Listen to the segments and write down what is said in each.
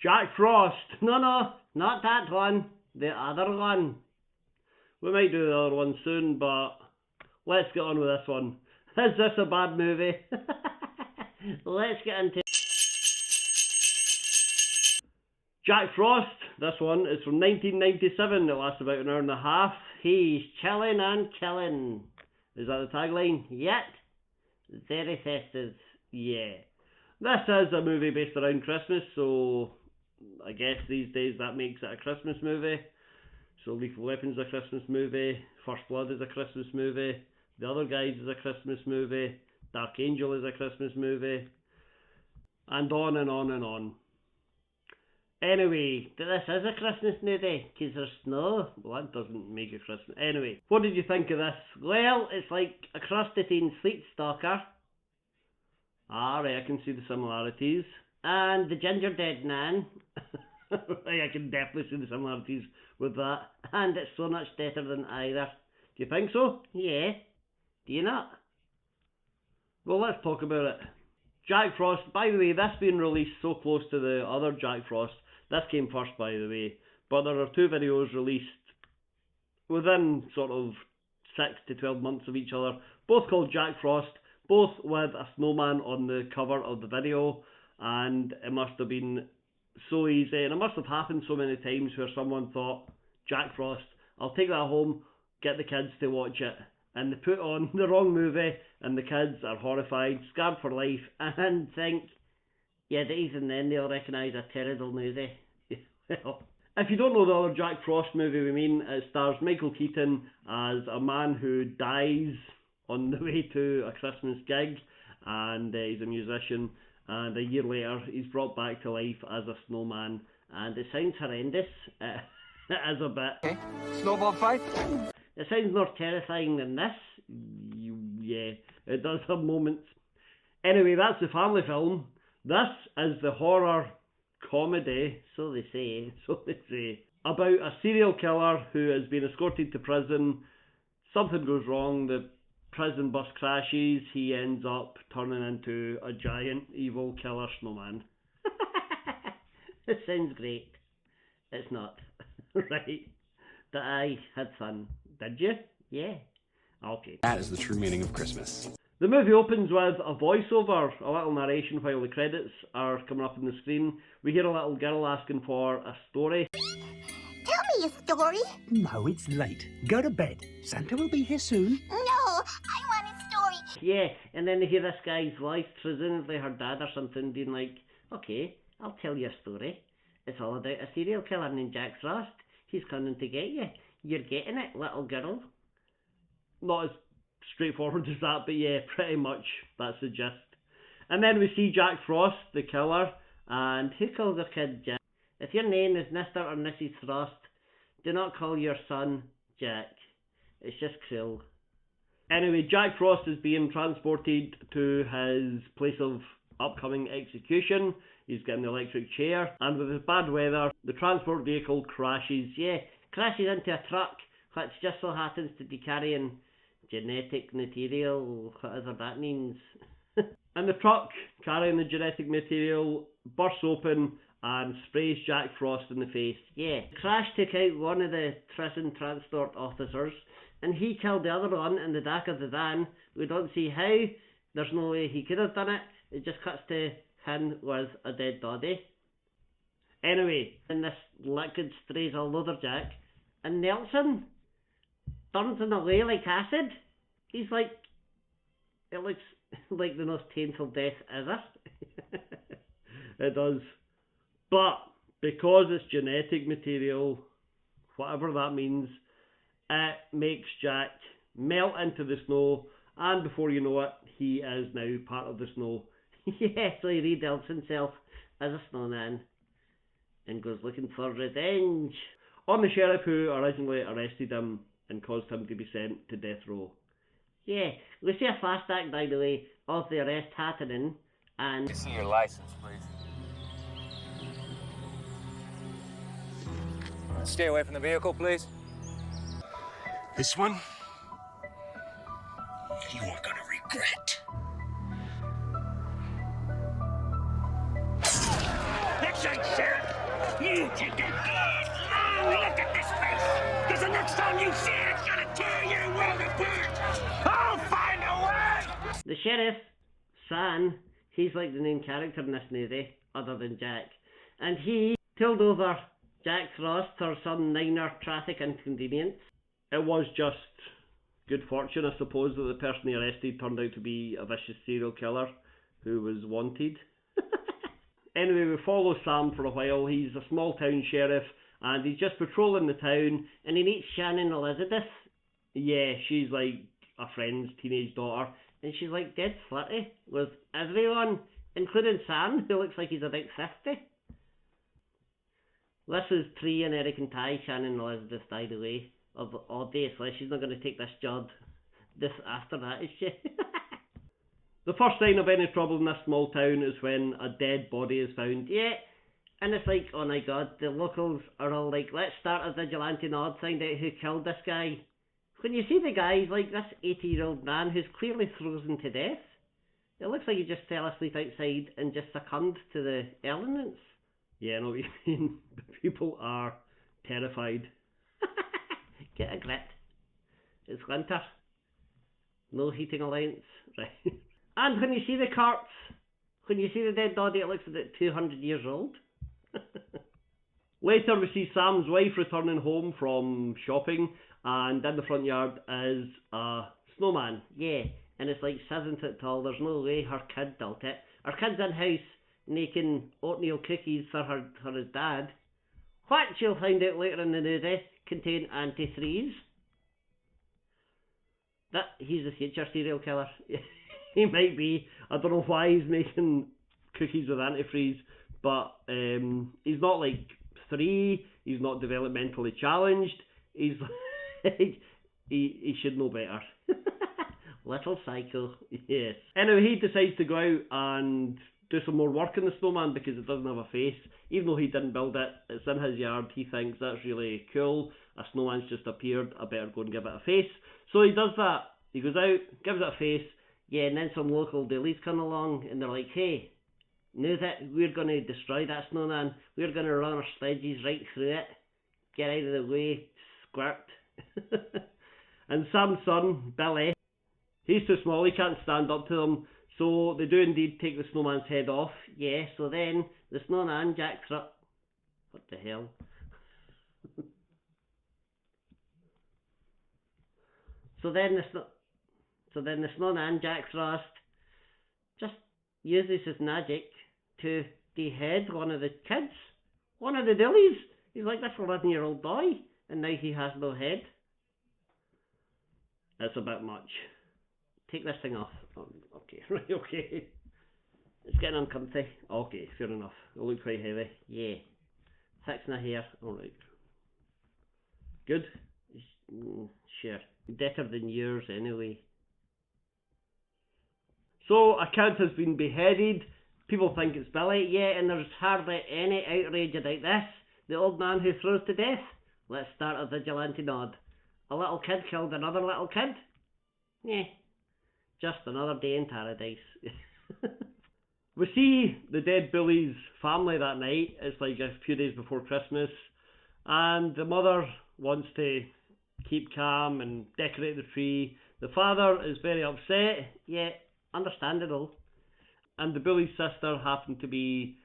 Jack Frost. No, not that one. The other one. We might do the other one soon, but let's get on with this one. Is this a bad movie? Let's get into it. Jack Frost. This one is from 1997. It lasts about an hour and a half. He's chilling and killing. Is that the tagline? Yet. Very festive. Yeah. This is a movie based around Christmas, so I guess these days that makes it a Christmas movie. So Lethal Weapon's a Christmas movie, First Blood is a Christmas movie, The Other Guys is a Christmas movie, Dark Angel is a Christmas movie, and on and on and on. Anyway, this is a Christmas movie, because there's snow. Well, that doesn't make it Christmas. Anyway, what did you think of this? Well, it's like a Crustacean Sleep Stalker. Alright, I can see the similarities. And the Ginger Dead Man. I can definitely see the similarities with that. And it's so much better than either. Do you think so? Yeah. Do you not? Well, let's talk about it. Jack Frost, by the way, this being released so close to the other Jack Frost. This came first, by the way. But there are two videos released within sort of 6 to 12 months of each other. Both called Jack Frost. Both with a snowman on the cover of the video. And it must have been so easy, and it must have happened so many times where someone thought, Jack Frost, I'll take that home, get the kids to watch it, and they put on the wrong movie, and the kids are horrified, scarred for life, and think, yeah, even then they'll recognise a terrible movie. Well, if you don't know the other Jack Frost movie we mean, it stars Michael Keaton as a man who dies on the way to a Christmas gig, and he's a musician. And a year later, he's brought back to life as a snowman. And it sounds horrendous. It is a bit. Okay. Snowball fight? It sounds more terrifying than this. Yeah, it does have moments. Anyway, that's the family film. This is the horror comedy, so they say, about a serial killer who has been escorted to prison. Something goes wrong. The prison bus crashes, he ends up turning into a giant evil killer snowman. It sounds great. It's not. Right. But I had fun. Did you? Yeah. Okay. That is the true meaning of Christmas. The movie opens with a voiceover, a little narration while the credits are coming up on the screen. We hear a little girl asking for a story. Tell me a story. No, it's late. Go to bed. Santa will be here soon. No, I want a story. Yeah, and then they hear this guy's voice, presumably her dad or something, being like, okay, I'll tell you a story. It's all about a serial killer named Jack Frost. He's coming to get you. You're getting it, little girl. Not as straightforward as that, but yeah, pretty much that's the gist. And then we see Jack Frost, the killer, and who calls their kid Jack? If your name is Mr. or Mrs. Frost, do not call your son Jack. It's just cruel. Anyway, Jack Frost is being transported to his place of upcoming execution. He's getting the electric chair, and with the bad weather, the transport vehicle crashes. Yeah, crashes into a truck, which just so happens to be carrying genetic material, whatever that means. And the truck carrying the genetic material bursts open and sprays Jack Frost in the face. Yeah, the crash took out one of the prison transport officers, and he killed the other one in the back of the van. We don't see how. There's no way he could have done it. It just cuts to him with a dead body. Anyway, and this liquid sprays all over Jack, and Nelson turns him away like acid. He's like, it looks like the most painful death ever. It does. But because it's genetic material, whatever that means, it makes Jack melt into the snow, and before you know it, he is now part of the snow. Yeah, so he rebuilds himself as a snowman and goes looking for revenge on the sheriff who originally arrested him and caused him to be sent to death row. Yeah, we see a flashback, by the way, of the arrest happening, and... I see your license, please. Stay away from the vehicle, please. This one, you aren't gonna regret. Next sheriff! You take that good, long look at this face. Because the next time you see it, it's gonna tear your world apart. I'll find a way. The sheriff, San, he's like the main character in this movie, other than Jack. And he pulled over Jack Frost for some minor traffic inconvenience. It was just good fortune, I suppose, that the person he arrested turned out to be a vicious serial killer who was wanted. Anyway, we follow Sam for a while. He's a small town sheriff and he's just patrolling the town and he meets Shannon Elizabeth. Yeah, she's like a friend's teenage daughter and she's like dead flirty with everyone, including Sam, who looks like he's about 50. This is pre-American Pie. Shannon Elizabeth died away. Obviously, she's not going to take this job after that, is she? The first sign of any trouble in this small town is when a dead body is found. Yeah, and it's like, oh my god, the locals are all like, let's start a vigilante nod, find out who killed this guy. When you see the guy, he's like this 80-year-old man who's clearly frozen to death. It looks like he just fell asleep outside and just succumbed to the elements. Yeah, I know what you mean. People are terrified. Get a grip. It's winter. No heating allowance. Right. And when you see the corpse, when you see the dead body, it looks about 200 years old. Later we see Sam's wife returning home from shopping, and in the front yard is a snowman. Yeah, and it's like 7 foot tall. There's no way her kid built it. Her kid's in house making oatmeal cookies for his dad. What you'll find out later in the movie contain antifreeze. That he's a future serial killer. He might be. I don't know why he's making cookies with antifreeze, but he's not like 3. He's not developmentally challenged. He's like, he should know better. Little psycho, yes. Anyway, he decides to go out and do some more work in the snowman because it doesn't have a face. Even though he didn't build it, it's in his yard. He thinks that's really cool. A snowman's just appeared. I better go and give it a face. So he does that. He goes out, gives it a face. Yeah, and then some local bullies come along and they're like, hey, know that we're going to destroy that snowman. We're going to run our sledges right through it. Get out of the way, squirt. And Sam's son, Billy, he's too small. He can't stand up to them. So they do indeed take the snowman's head off. Yeah, so then the snowman jacks up. What the hell? So then the snowman, Jack Frost, just uses his magic to behead one of the kids. One of the dillies. He's like this 11-year-old boy, and now he has no head. That's a bit much. Take this thing off. Oh, okay, right, okay. It's getting uncomfy. Okay, fair enough. It'll look quite heavy. Yeah. Fixing the hair. Alright. Good? Sure. Better than yours anyway. So, a kid has been beheaded. People think it's Billy. Yeah, and there's hardly any outrage about this. The old man who throws to death. Let's start a vigilante nod. A little kid killed another little kid. Yeah. Just another day in paradise. We see the dead bully's family that night. It's like a few days before Christmas. And the mother wants to keep calm and decorate the tree. The father is very upset. Yeah, understandable. And the bully's sister happened to be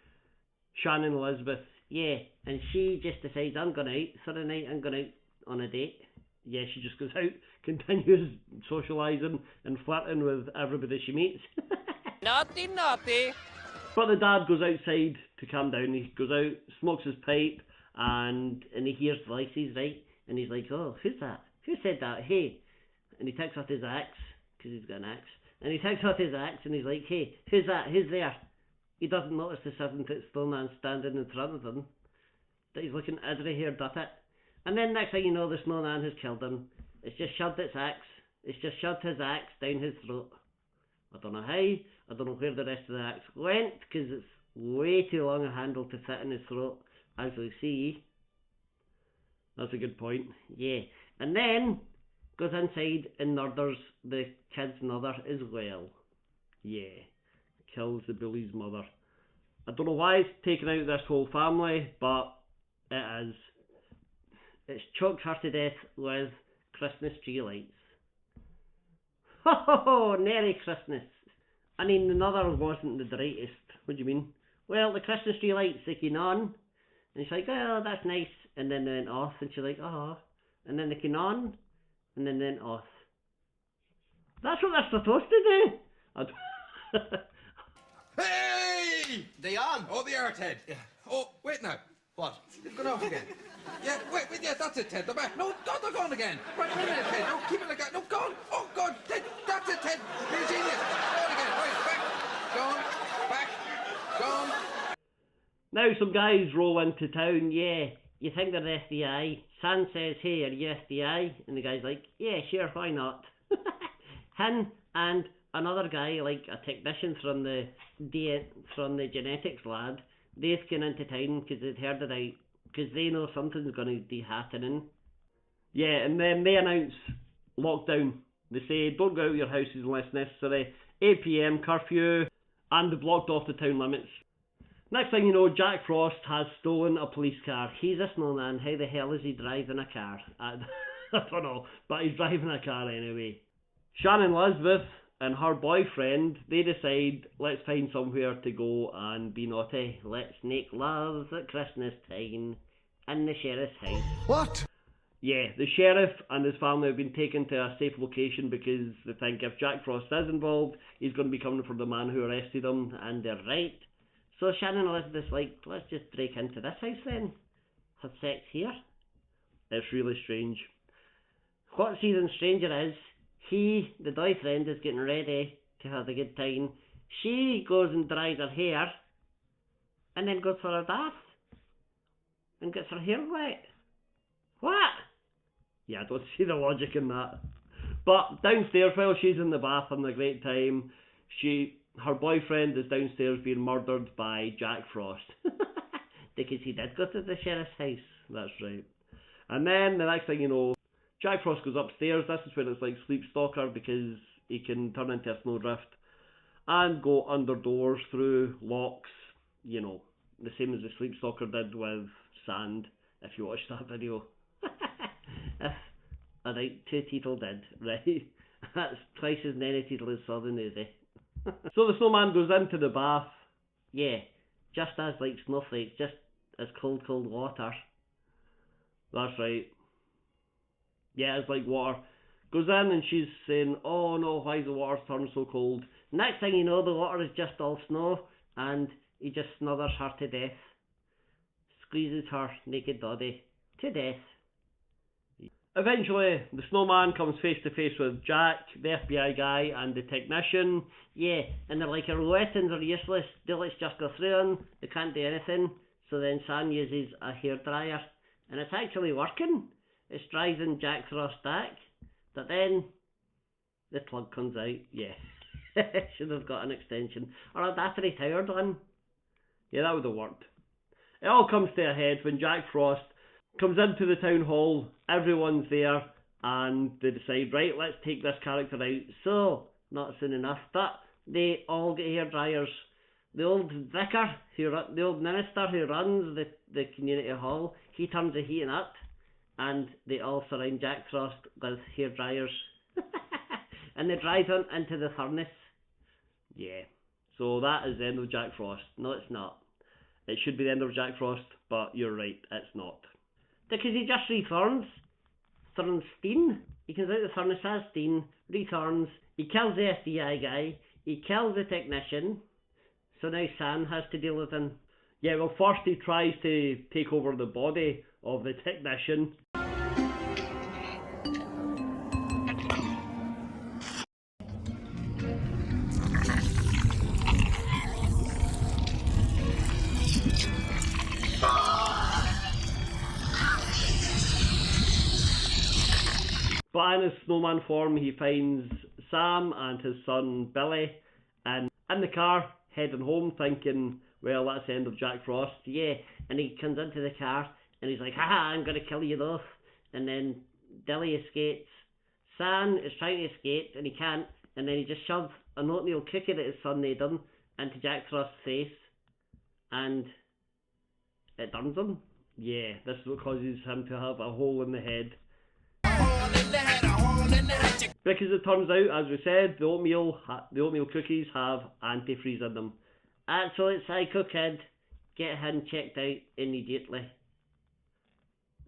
Shannon Elizabeth. Yeah, and she just decides, I'm going out for the night. I'm going out on a date. Yeah, she just goes out, continues socialising and flirting with everybody she meets. Naughty, naughty. But the dad goes outside to calm down. He goes out, smokes his pipe, and he hears voices, right? And he's like, oh, who's that? Who said that? Hey. And he takes off his axe, because he's got an axe. And he takes off his axe and he's like, hey, who's that? Who's there? He doesn't notice the 7-foot snowman standing in front of him. That he's looking every-haired at it. And then next thing you know, the snowman has killed him. It's just shoved its axe. It's just shoved his axe down his throat. I don't know how. I don't know where the rest of the axe went, because it's way too long a handle to fit in his throat, as we see. That's a good point. Yeah. And then goes inside and murders the kid's mother as well. Yeah. Kills the bully's mother. I don't know why it's taken out this whole family, but It is. It's choked her to death with Christmas tree lights. Ho ho ho! Merry Christmas! I mean, another wasn't the brightest. What do you mean? Well, the Christmas tree lights, they came on, and she's like, oh, that's nice, and then they went off, and she's like, oh, and then they came on, and then they went off. That's what they're supposed to do! Hey! They on? Oh, the are, Ted. Yeah. Oh, wait now. What? They've gone off again. Yeah, wait, yeah, that's it, Ted. They're back. No, God, they're gone again. Right, wait a minute, Ted. No, keep it like that. No, gone. Oh, God, Ted, that's it, Ted. You're a genius. Gone again. Right, back. Gone. Back. Gone. Now some guys roll into town, yeah, you think they're the FBI. San says, hey, are you FBI? And the guy's like, yeah, sure, why not? Him and another guy, like a technician from the genetics lab, they've come into town because they'd heard it out, because they know something's going to be happening. Yeah, and then they announce lockdown. They say, don't go out of your houses unless necessary, 8 PM curfew, and they've blocked off the town limits. Next thing you know, Jack Frost has stolen a police car. He's a snowman. How the hell is he driving a car? I don't know, but he's driving a car anyway. Shannon Elizabeth and her boyfriend, they decide, let's find somewhere to go and be naughty. Let's make love at Christmas time in the sheriff's house. What? Yeah, the sheriff and his family have been taken to a safe location because they think if Jack Frost is involved, he's going to be coming for the man who arrested him, and they're right. So Shannon Elizabeth's like, let's just break into this house then. Have sex here. It's really strange. What's even stranger is, he, the boyfriend, is getting ready to have a good time. She goes and dries her hair, and then goes for her bath, and gets her hair wet. What? Yeah, I don't see the logic in that. But downstairs, while she's in the bath having a great time, her boyfriend is downstairs being murdered by Jack Frost. Because he did go to the sheriff's house. That's right. And then the next thing you know, Jack Frost goes upstairs. This is when it's like Sleep Stalker, because he can turn into a snowdrift and go under doors, through locks, you know, the same as the Sleep Stalker did with sand, if you watched that video. Alright, two people did, right? That's twice as many people as saw the movie. So the snowman goes into the bath, yeah, just as like snowflakes, just as cold water. That's right. Yeah, it's like water. Goes in and she's saying, oh no, why is the water turned so cold? Next thing you know, the water is just all snow, and he just smothers her to death. Squeezes her naked body to death. Eventually, the snowman comes face to face with Jack, the FBI guy, and the technician. Yeah, and they're like, our weapons are useless, let's just go through them, they can't do anything. So then Sam uses a hairdryer, and it's actually working. It's driving Jack Frost back, but then the plug comes out. Yeah, should have got an extension, or a battery powered one. Yeah, that would have worked. It all comes to a head when Jack Frost comes into the town hall, everyone's there, and they decide, right, let's take this character out. So, not soon enough, but they all get hair dryers. The old vicar, the old minister who runs the community hall, he turns the heating up, and they all surround Jack Frost with hair dryers. And they drive him into the furnace. Yeah, so that is the end of Jack Frost. No, it's not. It should be the end of Jack Frost, but you're right, it's not. Because he just returns steam. He comes out of the furnace, has steam, returns, he kills the FBI guy, he kills the technician, so now Sam has to deal with him. Yeah, well, first he tries to take over the body of the technician. But in his snowman form, he finds Sam and his son Billy in the car, heading home, thinking, well, that's the end of Jack Frost. Yeah, and he comes into the car, and he's like, haha, I'm going to kill you both. And then Billy escapes. Sam is trying to escape, and he can't, and then he just shoves an oatmeal cookie that his son made him into Jack Frost's face, and it burns him. Yeah, this is what causes him to have a hole in the head. Because it turns out, as we said, the oatmeal cookies have antifreeze in them. Absolute psycho kid. Get him checked out immediately.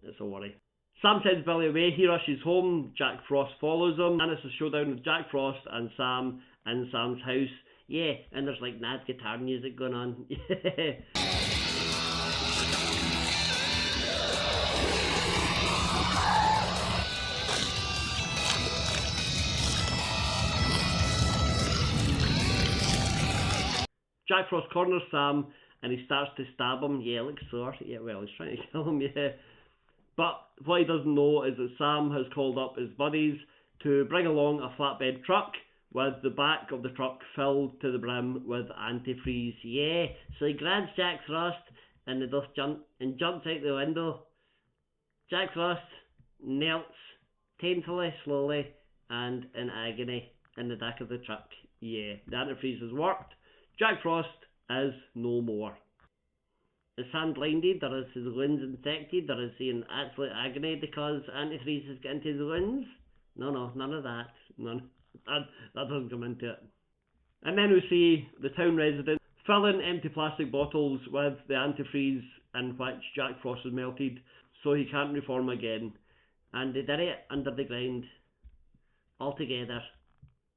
It's a worry. Sam sends Billy away. He rushes home. Jack Frost follows him. And it's a showdown with Jack Frost and Sam in Sam's house. Yeah, and there's like mad guitar music going on. Jack Frost corners Sam and he starts to stab him. Yeah, looks sore. Yeah, well, he's trying to kill him, yeah. But what he doesn't know is that Sam has called up his buddies to bring along a flatbed truck with the back of the truck filled to the brim with antifreeze. Yeah, so he grabs Jack Frost and jumps out the window. Jack Frost melts painfully, slowly, and in agony in the back of the truck. Yeah, the antifreeze has worked. Jack Frost is no more. Is Sam blinded, or is his wounds infected, or is he in absolute agony because antifreeze has got into his wounds? No, none of that. That doesn't come into it. And then we see the town residents filling empty plastic bottles with the antifreeze in which Jack Frost has melted so he can't reform again. And they did it under the ground. All together.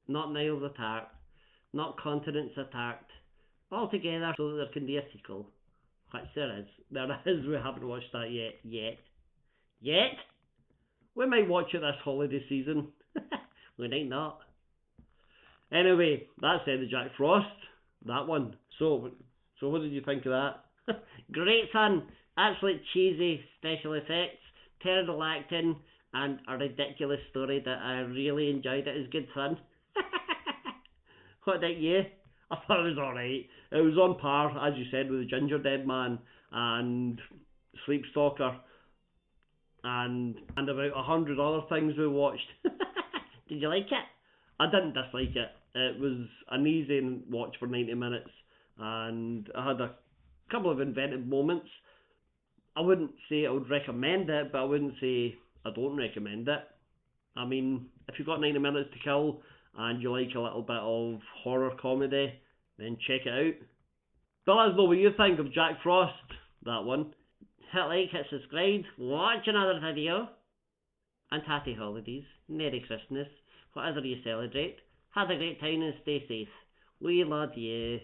Not Niles attacked. Not continents attacked. All together so that there can be a sequel. Which there is. There is. We haven't watched that yet. We might watch it this holiday season. We might not. Anyway, that's the end of Jack Frost. That one. So what did you think of that? Great fun. Absolute cheesy special effects. Terrible acting. And a ridiculous story that I really enjoyed. It was good fun. What about you? I thought it was alright. It was on par, as you said, with the Ginger Dead Man and Sleep Stalker and about 100 other things we watched. Did you like it? I didn't dislike it. It was an easy watch for 90 minutes and I had a couple of inventive moments. I wouldn't say I would recommend it, but I wouldn't say I don't recommend it. I mean, if you've got 90 minutes to kill and you like a little bit of horror comedy, then check it out. But let us know what you think of Jack Frost, that one. Hit like, hit subscribe, watch another video, and happy holidays, Merry Christmas, whatever you celebrate. Have a great time and stay safe. We love you.